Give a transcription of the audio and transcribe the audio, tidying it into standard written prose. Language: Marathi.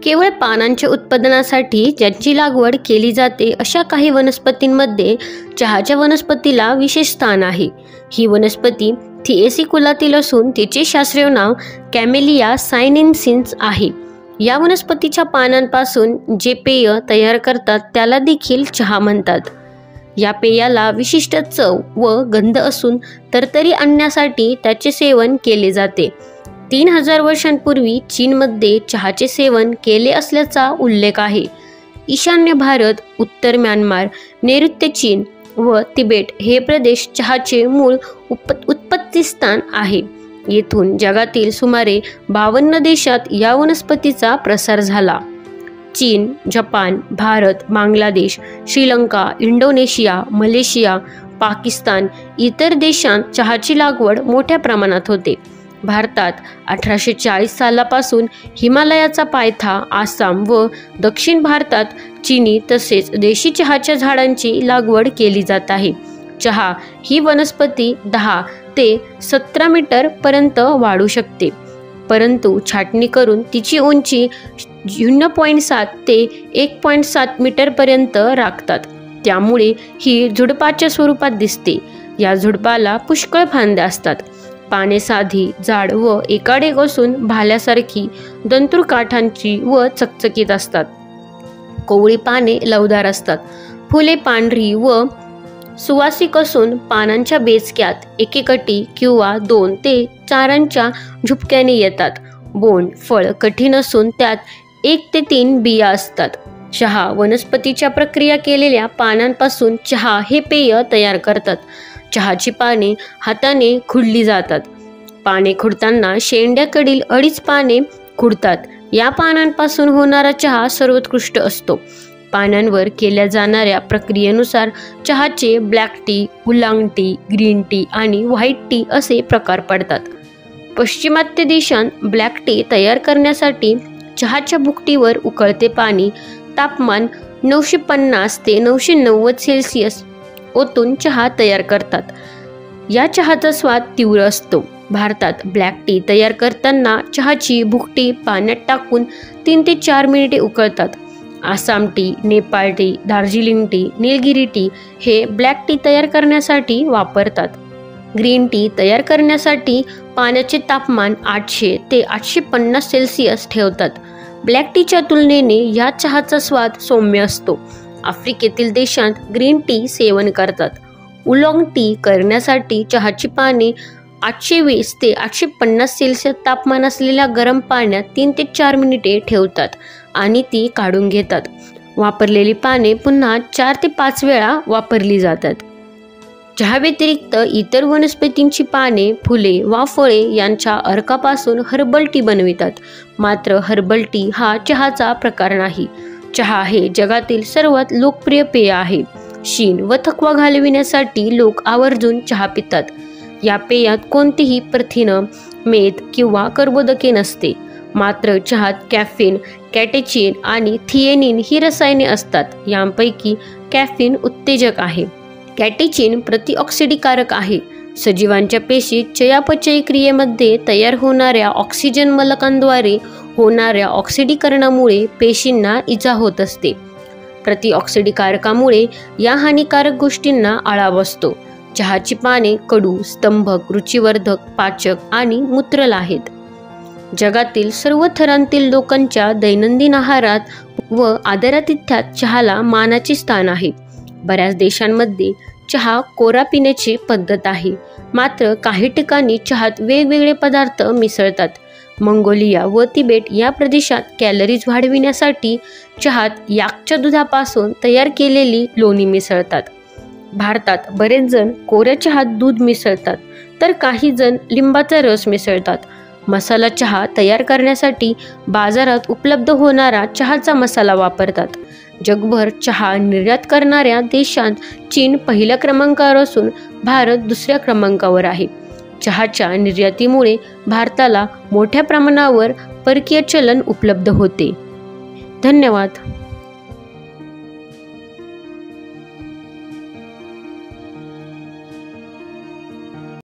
केवळ पानांच्या उत्पादनासाठी ज्यांची लागवड केली जाते अशा काही वनस्पतींमध्ये चहाच्या वनस्पतीला विशेष स्थान आहे। ही वनस्पती थिएसी कुलातील असून तिचे शास्त्रीय नाव कॅमेलिया सायनेन्सिस आहे। या वनस्पतीच्या पानांपासून जे पेय तयार करतात त्याला देखील चहा म्हणतात। या पेयाला विशिष्ट चव व गंध असून तरतरी आणण्यासाठी त्याचे सेवन केले जाते। 3000 वर्षांपूर्वी चीनमध्ये चहाचे सेवन केले असल्याचा उल्लेख आहे। ईशान्य भारत, उत्तर म्यानमार, नैऋत्य चीन व तिबेट हे प्रदेश चहाचे मूळ उत्पत्तीस्थान आहे। येथून जगातील सुमारे 52 देशात या वनस्पतीचा प्रसार झाला। चीन, Japan, Bharat, Bangladesh, Sri Lanka, Indonesia, Malaysia, Pakistan इतर देशांत चहाची लागवड मोठ्या प्रमाणात होते। भारतात 1840 सालापासून हिमालयाचा पायथा, आसाम व दक्षिण भारतात चिनी तसेच देशी चहाच्या झाडांची लागवड केली जात आहे। चहा ही वनस्पती 10 ते 17 मीटर पर्यंत वाढू शकते, परंतु छाटणी करून तिची उंची 0.7 ते 1.7 मीटर पर्यंत राखतात। त्यामुळे ही झुडपाच्या स्वरूपात दिसते। या झुडपाला पुष्कळ फांद्या असतात। पाने साधी, जाड व एकाडेक असून भाल्यासारखी, दंतूर काठांची व चकचकीत असतात। कोवळी पाने लवदार असतात। फुले पांढरी व सुवासिक असून पानांच्या बेचक्यात एकेकटी किंवा 2 ते 4 झुपक्याने येतात। बोंड फळ कठीण असून त्यात 1 ते 3 बिया असतात। चहा वनस्पतीच्या प्रक्रिया केलेल्या पानांपासून चहा हे पेय तयार करतात। चहाची पाने हाताने खुडली जातात। पाने खुडताना शेंड्याकडील 2.5 पाने खुडतात। या पानांपासून होणारा चहा सर्वोत्कृष्ट असतो। पानांवर केल्या जाणाऱ्या प्रक्रियेनुसार चहाचे black tea, oolong tea, green tea आणि व्हाईट टी असे प्रकार पडतात। पश्चिमात्य देशांत ब्लॅक टी तयार करण्यासाठी चहाच्या भुकटीवर उकळते पाणी, तापमान 950 ते 990 सेल्सिअस ओतून चहा तयार करतात। या चहाचा स्वाद तीव्र असतो। भारतात ब्लॅक टी तयार करताना चहाची भुकटी पाण्यात टाकून 3 ते 4 मिनिटे उकळतात। Assam tea, Nepal tea, Darjeeling tea, Nilgiri tea हे ब्लॅक टी तयार करण्यासाठी वापरतात। ग्रीन टी तयार करण्यासाठी पाण्याचे तापमान 800 ते 850 सेल्सिअस ठेवतात। ब्लॅक टीच्या तुलनेने या चहाचा स्वाद सौम्य असतो। आफ्रिकेतील देशांत ग्रीन टी सेवन करतात। उलॉंग टी करण्यासाठी चहाची पाने 820 ते 850 सेल्सिअस तापमान असलेल्या गरम पाण्यात 3 ते 4 मिनिटे ठेवतात आणि ती काढून घेतात। वापरलेली पाने पुन्हा 4 ते 5 वेळा वापरली जातात। चहा व्यतिरिक्त इतर वनस्पतींची पाने, फुले वा फळे यांच्या अर्कापासून हर्बल टी बनवितात। मात्र हर्बल टी हा चहाचा प्रकार नाही। चहा हे जगातील सर्वात लोकप्रिय पेय आहे। शीण व थकवा घालविण्यासाठी लोक आवर्जून चहा पितात। या पेयात कोणतीही प्रथिने, मेद किंवा कर्बोदके नसते। मात्र चहात कॅफीन, कॅटेचिन आणि थिएनिन ही रसायने असतात। यांपैकी कॅफीन उत्तेजक आहे। कॅटेचिन प्रतिऑक्सिडीकारक आहे। सजीवांच्या पेशीत चयापचय क्रियेमध्ये तयार होणाऱ्या ऑक्सिजन मलकांद्वारे होणाऱ्या ऑक्सिडीकरणामुळे पेशींना इजा होत असते। प्रतिऑक्सिडीकारकामुळे या हानिकारक गोष्टींना आळा बसतो। चहाची पाने कडू, स्तंभक, रुचिवर्धक, पाचक आणि मूत्रल आहेत। जगातील सर्व थरांतील लोकांच्या दैनंदिन आहारात व आदरातिथ्यात चहाला मानाचे स्थान आहे। बऱ्याच देशांमध्ये चहा कोरा पिण्याची पद्धत आहे। मात्र काही ठिकाणी चहात वेगवेगळे पदार्थ मिसळतात। मंगोलिया व तिबेट या प्रदेशात कॅलरीज वाढविण्यासाठी चहात याकच्या दुधापासून तयार केलेली लोणी मिसळतात। भारतात बरेच जण कोऱ्या चहात दूध मिसळतात, तर काही जण लिंबाचा रस मिसळतात। मसाला चहा तयार करण्यासाठी बाजारात उपलब्ध होणारा चहाचा मसाला वापरतात। जगभर चहा निर्यात करणाऱ्या देशांत चीन पहिल्या क्रमांकावर असून भारत दुसऱ्या क्रमांकावर आहे। चहाच्या निर्यातीमुळे भारताला मोठ्या प्रमाणावर परकीय चलन उपलब्ध होते। धन्यवाद।